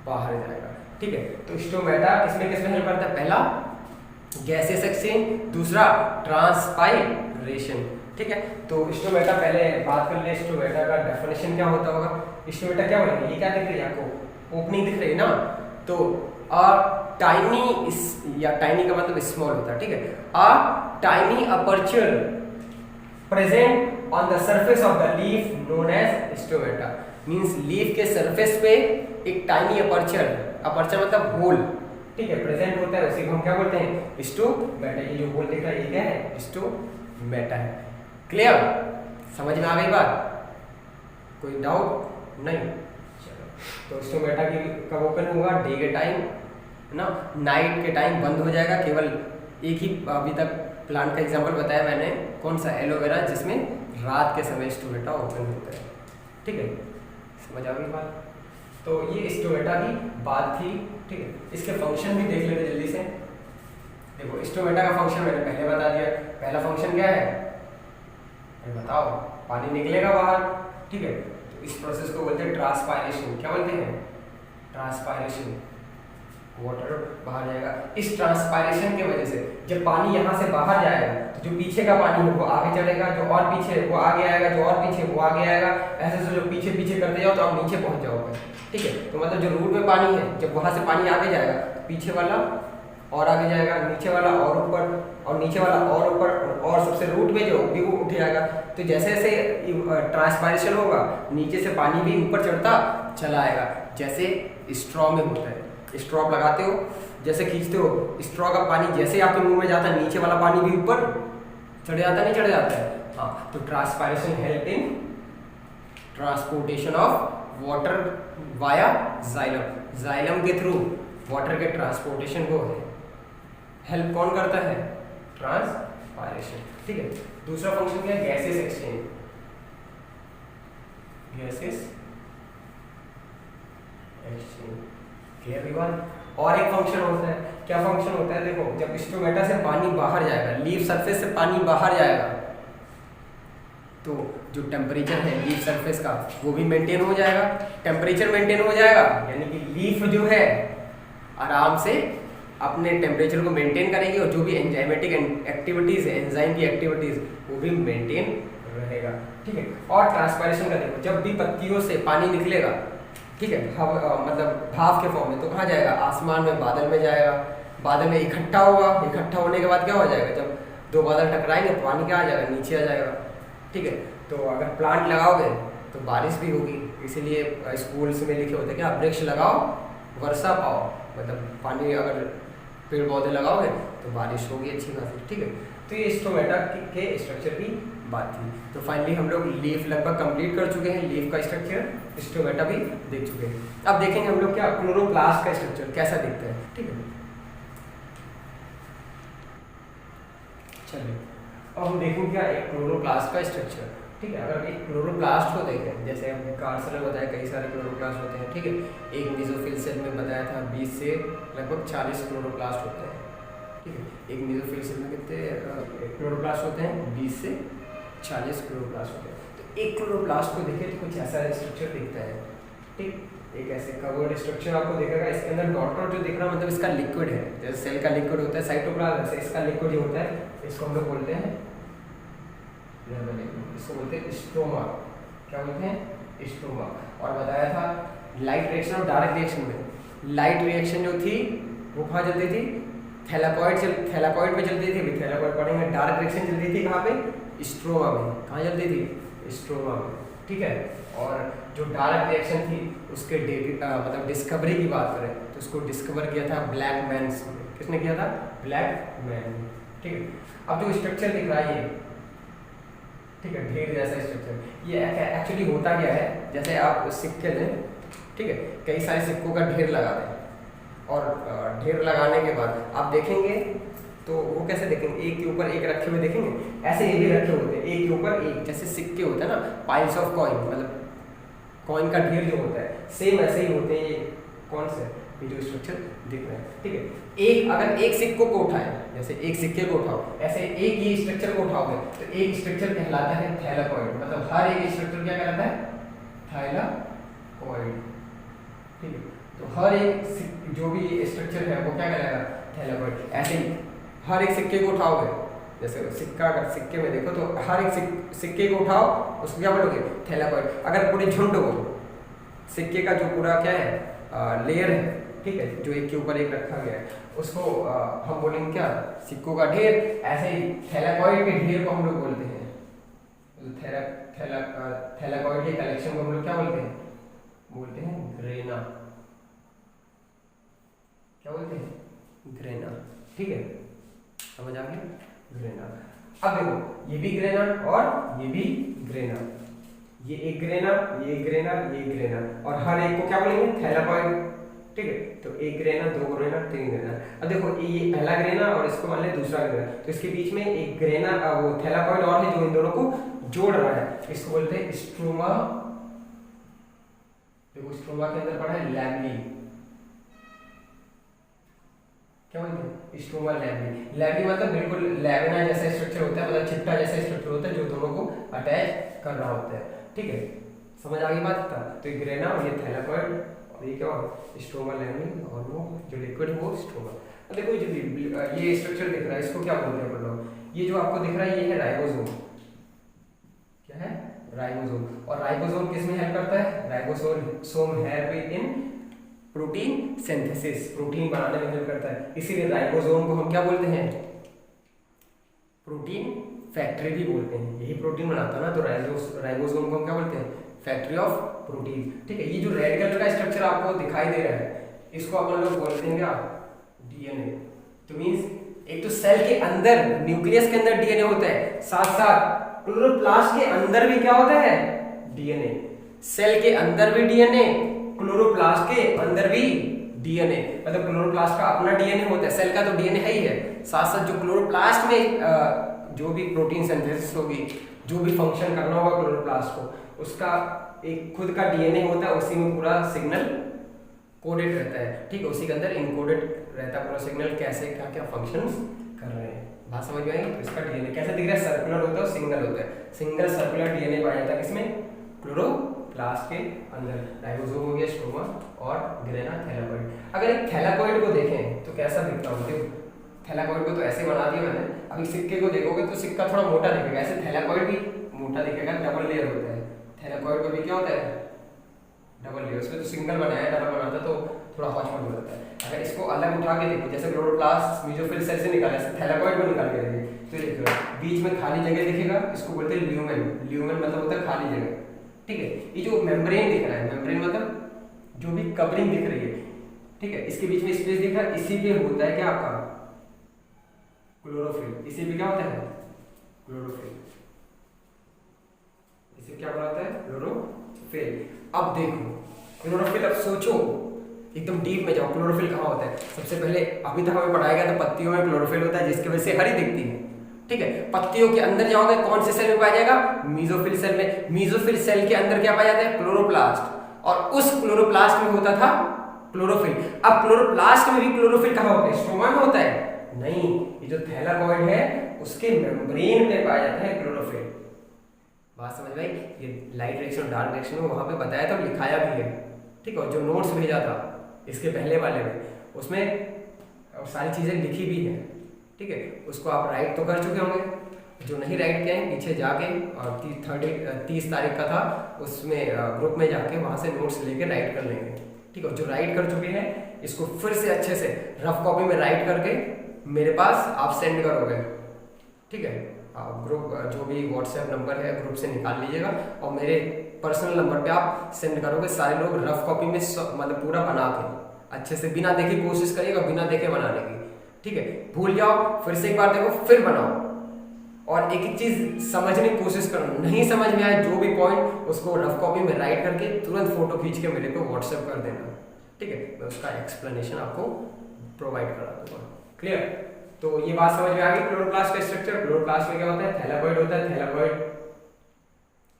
बाहर जाएगा। ठीक है, तो स्टोमेटा इसमें किसमें हेल्प करता है, पहला गैसेस एक्सचेंज, दूसरा ट्रांसपायरेशन। ठीक है, तो स्टोमेटा पहले बात कर ले, स्टोमेटा का डेफिनेशन क्या होता होगा। स्टोमेटा क्या बोलेंगे, ये क्या दिख रही है आपको, ओपनिंग दिख रही है ना, तो टाइनी, या टाइनी का मतलब स्मॉल होता है। ठीक है, a tiny aperture present on the surface of the leaf known as stomata. Means leaf के सरफेस पे एक टाइनी अपर्चर, अपर्चर मतलब होल, ठीक है, प्रेजेंट होता है, उसी को हम क्या बोलते हैं, स्टोमेटा। ये जो होल दिख रहा है ये क्या है, स्टोमेटा है। क्लियर, समझ में आ गई बात, कोई डाउट नहीं। चलो, तो स्टोमेटा की कब ओपन होगा, डे के टाइम ना, नाइट के टाइम बंद हो जाएगा। केवल एक ही अभी तक प्लांट का एग्जांपल बताया मैंने, कौन सा, एलोवेरा, जिसमें रात के समय स्टोमेटा ओपन होता है। ठीक है, समझ आ गई बात। तो ये स्टोमेटा की बात थी। ठीक है, इसके फंक्शन भी देख लेते जल्दी से। देखो स्टोमेटा का फंक्शन मैंने पहले बता दिया। पहला फंक्शन क्या है, अरे बताओ, पानी निकलेगा बाहर। ठीक है, तो इस प्रोसेस को बोलते हैं ट्रांसपायरेशन। क्या बोलते हैं, ट्रांसपायरेशन, वाटर बाहर जाएगा। इस ट्रांसपायरेशन की वजह से जब पानी यहाँ से बाहर जाएगा तो जो पीछे का पानी है वो आगे चलेगा, जो और पीछे वो आगे आएगा, जो और पीछे वो आगे आएगा। ऐसे से जो पीछे पीछे करते जाओ तो आप नीचे पहुंच जाओगे। ठीक है, तो मतलब जो रूट में पानी है, जब वहां से पानी आगे जाएगा पीछे वाला और आगे जाएगा, नीचे वाला और ऊपर, और नीचे वाला और ऊपर, और सबसे रूट में जो भी वो उठ जाएगा। तो जैसे जैसे ट्रांसपायरेशन होगा नीचे से पानी भी ऊपर चढ़ता चला आएगा, जैसे स्ट्रॉ में होता है। स्ट्रॉ लगाते हो, जैसे खींचते हो, स्ट्रॉ का पानी जैसे आपके मुंह में जाता है नीचे वाला पानी भी ऊपर चढ़ जाता है, नहीं चढ़ जाता है। हाँ, तो transpiration help in transportation of water via xylem. Xylem के थ्रू वाटर के ट्रांसपोर्टेशन को हेल्प कौन करता है, ट्रांसपायरेशन। ठीक है, दूसरा फंक्शन क्या है, gases exchange. Gases exchange, clear विवाद। और एक फंक्शन होता है, क्या फंक्शन होता है, देखो जब स्टोमेटा से पानी बाहर जाएगा, लीफ सरफेस से पानी बाहर जाएगा, तो जो टेम्परेचर है लीफ सरफेस का वो भी मेंटेन हो जाएगा। टेम्परेचर मेंटेन हो जाएगा यानी कि लीफ जो है आराम से अपने टेम्परेचर को मेंटेन करेगी, और जो भी एंजाइमेटिक एक्टिविटीज है, एंजाइम की एक्टिविटीज, वो भी मेंटेन रहेगा। ठीक है, और ट्रांसपायरेशन का देखो, जब भी पत्तियों से पानी निकलेगा, ठीक है, मतलब भाप के फॉर्म में, तो कहाँ जाएगा, आसमान में, बादल में जाएगा। बादल में इकट्ठा होगा, इकट्ठा होने के बाद क्या हो जाएगा, जब दो बादल टकराएंगे तो पानी क्या आ जाएगा, नीचे आ जाएगा। ठीक है, तो अगर प्लांट लगाओगे तो बारिश भी होगी, इसीलिए स्कूल्स में लिखे होते हैं क्या, वृक्ष लगाओ वर्षा पाओ, मतलब पानी अगर पेड़ पौधे लगाओगे तो बारिश होगी अच्छी खासी। ठीक है, तो ये स्टोमेटा के स्ट्रक्चर की बात थी। तो फाइनली हम लोग लीफ लगभग कंप्लीट कर चुके हैं, लीफ का स्ट्रक्चर, स्टोमेटा भी देख चुके हैं। अब देखेंगे हम लोग क्या क्लोरोप्लास्ट का स्ट्रक्चर कैसा दिखता है। ठीक है, चलिए अब हम देखेंगे क्या एक क्लोरोप्लास्ट का स्ट्रक्चर। ठीक है, अगर एक क्लोरोप्लास्ट को देखें, जैसे हमने कार्सन में बताया कई सारे क्लोरोप्लास्ट होते हैं। ठीक है, एक मेसोफिल सेल में बताया था 20 से लगभग 40 क्लोरोप्लास्ट होते हैं। ठीक है, एक मेसोफिल सेल में कितने क्लोरोप्लास्ट होते हैं, 20 से 40 क्लोरोप्लास्ट होते हैं। तो एक क्लोरोप्लास्ट को देखें तो कुछ ऐसा स्ट्रक्चर दिखता है। ठीक, एक ऐसे कवर्ड स्ट्रक्चर आपको दिखेगा, इसके अंदर डॉट डॉट जो दिख रहा है मतलब इसका लिक्विड है, जैसे सेल का लिक्विड होता है साइटोप्लाज्म, ऐसे इसका लिक्विड होता है, इसको हम लोग बोलते हैं इसको बोलते हैं स्ट्रोमा। क्या बोलते हैं? स्ट्रोमा। और बताया था लाइट रिएक्शन और डायरेक्ट रिएक्शन में, लाइट रिएक्शन जो थी वो कहाँ चलती थी? थैलाकॉइड में चलती थी, थैलाकॉइड पढ़ेंगे। डायरेक्ट रिएक्शन चलती थी कहाँ पे? स्ट्रोमा में। कहाँ चलती थी? स्ट्रोमा में, ठीक है। और जो डायरेक्ट रिएक्शन थी उसके मतलब डिस्कवरी की बात करें तो उसको डिस्कवर किया था ब्लैकमैन ने। किसने किया था? ब्लैकमैन, ठीक है। अब जो स्ट्रक्चर दिख रहा है ये, ठीक है, ढेर जैसा स्ट्रक्चर, ये एक्चुअली होता क्या है? जैसे आप सिक्के लें, ठीक है, कई सारे सिक्कों का ढेर लगा दें और ढेर लगाने के बाद आप देखेंगे तो वो कैसे देखेंगे? एक के ऊपर एक रखे हुए देखेंगे, ऐसे ये भी रखे होते हैं एक के ऊपर एक, जैसे सिक्के होते हैं ना, पाइल्स ऑफ कॉइन, मतलब कॉइन का ढेर जो होता है, सेम ऐसे ही होते हैं ये। कौन से? ये जो स्ट्रक्चर दिख रहा है, ठीक है। एक अगर एक सिक्कों को उठाए, जैसे एक सिक्के को उठाओ, ऐसे एक ही स्ट्रक्चर को उठाओगे तो एक स्ट्रक्चर कहलाता है थैलाकॉइड। मतलब हर एक स्ट्रक्चर क्या कहलाता है? थैलाकॉइड, ठीक है। तो हर एक जो भी स्ट्रक्चर है वो क्या कहलाएगा? थैलाकॉइड। ऐसे ही हर एक सिक्के को उठाओगे, जैसे सिक्का, अगर सिक्के में देखो तो हर एक सिक्के को उठाओ, उसको क्या बोलोगे? थैलाकॉइड। अगर पूरे झुंड को, सिक्के का जो पूरा क्या है लेयर है, ठीक है, जो एक के ऊपर एक रखा गया है, उसको हम बोलेंगे क्या? सिक्कों का ढेर। ऐसे ही थैलाकॉइड के ढेर को हम लोग बोलते हैं, थैलाकॉइड के कलेक्शन को हम लोग क्या बोलते हैं? बोलते हैं ग्रेना। क्या बोलते हैं? ग्रेना, ठीक है, समझ आ गया? ग्रेना। अब देखो ये भी ग्रेना और ये भी ग्रेना, ये एक ग्रेना, ये एक ग्रेना, ये एक ग्रेना, और हर एक को क्या बोलेंगे? थैलाकॉइड, ठीक है। तो एक ग्रेना, दो ग्रेना, तीन ग्रेना। अब देखो ये पहला ग्रेना और इसको मान लें दूसरा ग्रेना, तो इसके बीच में एक ग्रेना वो थैलाकॉइड और है जो इन दोनों को जोड़ रहा है, इसको बोलते हैं स्ट्रोमा। देखो स्ट्रोमा के अंदर पड़ा है लैमेली। क्या बोलते हैं? Stroma lamellae. लैमेली मतलब बिल्कुल लैमिना जैसा स्ट्रक्चर होता है, मतलब चिट्टा जैसा स्ट्रक्चर होता है जो दोनों को अटैच कर रहा होता है, ठीक है। समझ आ गई बात? था तो ये ग्रेना और ये थैलाकॉइड और ये क्या होगा? स्ट्रोमा लैमेली, और वो जो लिक्विड है वो स्ट्रोमा। अब देखो ये स्ट्रक्चर दिख रहा है, इसको क्या बोलते हैं लोग? ये जो आपको दिख रहा है ये है राइबोसोम। क्या है? राइबोसोम। और राइबोसोम किस में हेल्प करता है? Ribosome help in protein synthesis, protein बनाने में हेल्प करता है। इसीलिए राइबोसोम को हम क्या बोलते हैं? प्रोटीन फैक्ट्री भी बोलते हैं। यही प्रोटीन बनाता है ना, तो राइबोसोम को हम क्या बोलते हैं? फैक्ट्री ऑफ प्रोटीन, ठीक है। ये जो रेड कलर का स्ट्रक्चर आपको दिखाई दे रहा है, इसको अपन लोग बोलते हैं क्या? डीएनए। तो मींस एक तो सेल के अंदर, न्यूक्लियस के अंदर डीएनए होता है, साथ साथ क्लोरोप्लास्ट के अंदर भी क्या होता है? डीएनए। सेल के अंदर भी डीएनए, क्लोरोप्लास्ट के अंदर भी डीएनए। मतलब क्लोरोप्लास्ट का अपना डीएनए होता है, सेल का तो डीएनए है ही है, साथ साथ जो क्लोरोप्लास्ट में जो भी प्रोटीन सिंथेसिस होगी, जो भी फंक्शन करना होगा क्लोरोप्लास्ट को, उसका एक खुद का डीएनए होता है, उसी में पूरा सिग्नल कोडेड रहता है, ठीक है। उसी के अंदर इनकोडेड रहता है पूरा सिग्नल, कैसे क्या क्या फंक्शंस कर रहे हैं। बात समझ में आई? तो इसका डीएनए कैसे दिख रहा है? सर्कुलर होता है और सिंगल होता है। सिंगल सर्कुलर डीएनए पाया जाता है किसमें? क्लोरोप्लास्ट के अंदर। राइबोसोम हो गया, स्ट्रोमा और ग्रेना, थैलाकॉइड। अगर एक थैलाकॉइड को देखें तो कैसा दिखता होगा? देखो थैलाकॉइड को तो ऐसे बना दिया मैंने, अभी सिक्के को देखोगे तो सिक्का थोड़ा मोटा दिखेगा, ऐसे थैलाकॉइड भी मोटा दिखेगा, डबल लेयर होता है। थैलाकॉइड को भी क्या होता है? Double layer. उसमें तो सिंगल बनाया, डबल बनाता तो थोड़ा हॉचपॉच हो जाता है। अगर इसको अलग उठा के देखो, जैसे क्लोरोप्लास्ट मेसोफिल सेल से निकाला, ऐसे थैलाकॉइड को निकाल के देखिए तो देखो बीच में खाली जगह दिखेगा, इसको बोलते हैं ल्यूमेन। ल्यूमेन मतलब होता है खाली जगह, ठीक है। ये जो मेम्ब्रेन दिख रहा है, मेम्ब्रेन मतलब जो भी कवरिंग दिख रही है, ठीक है, इसके बीच में स्पेस दिख रहा है, इसी पे होता है क्या आपका? क्लोरोफिल। इसी पे क्या होता है? क्लोरोफिल। इसे क्या बनाता है? क्लोरोफिल। अब देखो क्लोरोफिल, अब सोचो एकदम डीप में जाओ, क्लोरोफिल कहाँ होता है? सबसे पहले अभी तक हमें पढ़ाया गया था पत्तियों में क्लोरोफिल होता है, जिसकी वजह से हरी दिखती है, ठीक है। पत्तियों के अंदर जाओगे कौन से सेल में पाया जाएगा? मीजोफिल सेल में। मीजोफिल सेल के अंदर क्या पाया जाता है? क्लोरोप्लास्ट। और उस क्लोरोप्लास्ट में होता था क्लोरोफिल। अब क्लोरोप्लास्ट में भी क्लोरोफिल कहाँ होता है? स्ट्रोमा में होता है? नहीं, ये जो थैलाकॉइड है उसके मेम्ब्रेन में पाया जाता है क्लोरोफिल। बात समझ में आई? ये लाइट रिएक्शन और डार्क रिएक्शन में वहां पे बताया था, लिखाया भी है, ठीक है। और जो नोट्स भेजा था इसके पहले वाले में, उसमें सारी चीजें लिखी भी है, ठीक है। उसको आप राइट तो कर चुके होंगे। जो नहीं राइट किए हैं पीछे जाके, और 30 तारीख का था उसमें ग्रुप में जाके वहाँ से नोट्स लेके राइट कर लेंगे। ठीक है, जो राइट कर चुके हैं इसको फिर से अच्छे से रफ कॉपी में राइट करके मेरे पास आप सेंड करोगे। ठीक है, आप ग्रुप जो भी व्हाट्सएप नंबर है ग्रुप से निकाल लीजिएगा और मेरे पर्सनल नंबर पे आप सेंड करोगे। सारे लोग रफ कॉपी में मतलब पूरा बना के अच्छे से बिना देखे कोशिश करिएगा, बिना देखे बनाने की। ठीक है, भूल जाओ फिर से एक बार देखो फिर बनाओ, और एक एक चीज समझने की कोशिश करो। नहीं समझ में आए जो भी पॉइंट उसको रफ कॉपी में राइट करके तुरंत फोटो खींच के मेरे को व्हाट्सएप कर देना। ठीक है, मैं उसका एक्सप्लेनेशन आपको प्रोवाइड करा दूंगा। क्लियर? तो ये बात समझ में आ गई क्लोरोप्लास्ट का स्ट्रक्चर। क्लोरोप्लास्ट में क्या होता है, थैलेकॉइड होता है। थैलेकॉइड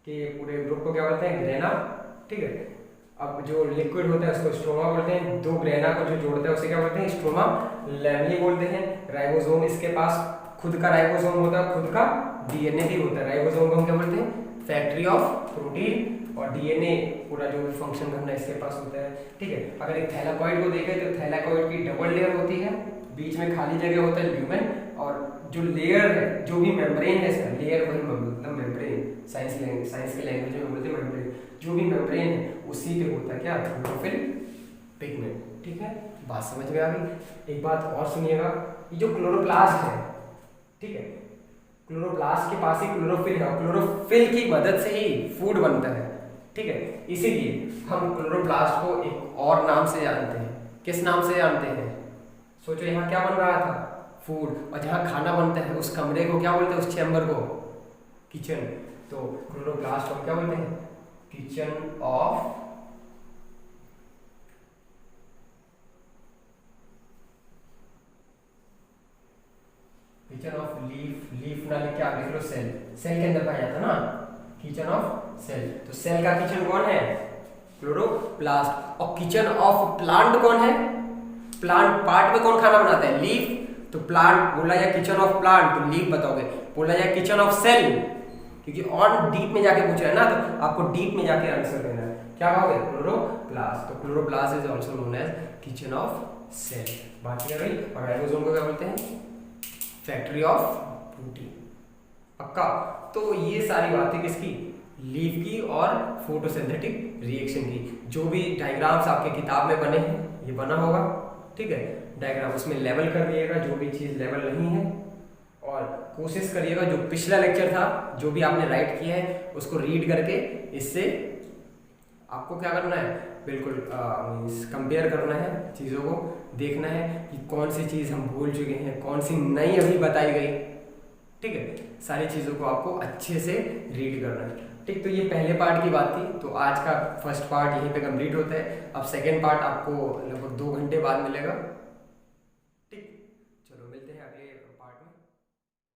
के पूरे ग्रुप को क्या बोलते हैं, ग्रेना। ठीक है, अब जो लिक्विड होता है उसको स्ट्रोमा बोलते हैं। दो ग्रेना को जो जोड़ता है उसे क्या बोलते हैं, स्ट्रोमा लैमेली बोलते हैं। राइबोसोम, इसके पास खुद का राइबोसोम होता है, खुद का डीएनए भी होता है। राइबोसोम को हम क्या बोलते हैं, फैक्ट्री ऑफ प्रोटीन, और डीएनए पूरा जो भी फंक्शन करना है इसके पास होता है। ठीक है, अगर एक थैलेकॉइड को देखें तो थैलेकॉइड की डबल लेयर होती है, बीच में खाली जगह होता है ल्यूमेन, और जो लेयर है जो भी मेम्ब्रेन है इसका, लेयर वही मतलब मेम्ब्रेन, साइंस के लैंग्वेज में बोलते हैं मेम्ब्रेन। जो भी मेम्ब्रेन है उसी पे होता है क्या, क्लोरोफिल पिगमेंट। ठीक है, बात समझ में आ गई। एक बात और सुनिएगा, ये जो क्लोरोप्लास्ट है, ठीक है, क्लोरोप्लास्ट के पास ही क्लोरोफिल है, क्लोरोफिल की मदद से ही फूड बनता है। ठीक है, इसीलिए हम क्लोरोप्लास्ट को एक और नाम से जानते हैं। किस नाम से जानते हैं, सोचो यहाँ क्या बन रहा था, फूड, और जहाँ खाना बनता है उस कमरे को क्या बोलते हैं, उस चैम्बर को किचन। तो क्लोरोप्लास्ट को क्या बोलते हैं, किचन ऑफ लीफ ना लिख के आप लिख लो सेल। सेल के अंदर पाया जाता है ना, किचन ऑफ सेल। तो सेल का किचन कौन है, क्लोरोप्लास्ट। और किचन ऑफ प्लांट कौन है, प्लांट पार्ट में कौन खाना बनाता है, लीफ। तो प्लांट बोला जाए किचन ऑफ प्लांट तो लीफ बताओगे, बोला जाए किचन ऑफ सेल क्योंकि और डीप में जाके पूछ रहा है ना, तो आपको डीप में जाके आंसर देना है। क्या कहोगे, क्लोरोप्लास्ट। तो chloroplast is also known as kitchen of cell. बात क्लियर हुई। और राइबोसोम को क्या बोलते हैं, फैक्ट्री ऑफ प्रोटीन। पक्का? तो ये सारी बातें किसकी, लीफ की और फोटोसिंथेटिक रिएक्शन की। जो भी डायग्राम्स आपके किताब में बने हैं ये बना होगा। ठीक है, डायग्राम उसमें लेवल कर दिएगा जो भी चीज़ लेवल नहीं है, और कोशिश करिएगा जो पिछला लेक्चर था जो भी आपने राइट किया है उसको रीड करके इससे आपको क्या करना है, बिल्कुल मीन्स कंपेयर करना है, चीज़ों को देखना है कि कौन सी चीज़ हम भूल चुके हैं, कौन सी नई अभी बताई गई। ठीक है, सारी चीज़ों को आपको अच्छे से रीड करना है। ठीक, तो ये पहले पार्ट की बात थी। तो आज का फर्स्ट पार्ट यहीं पे कंप्लीट होता है। अब सेकेंड पार्ट आपको लगभग 2 घंटे बाद मिलेगा।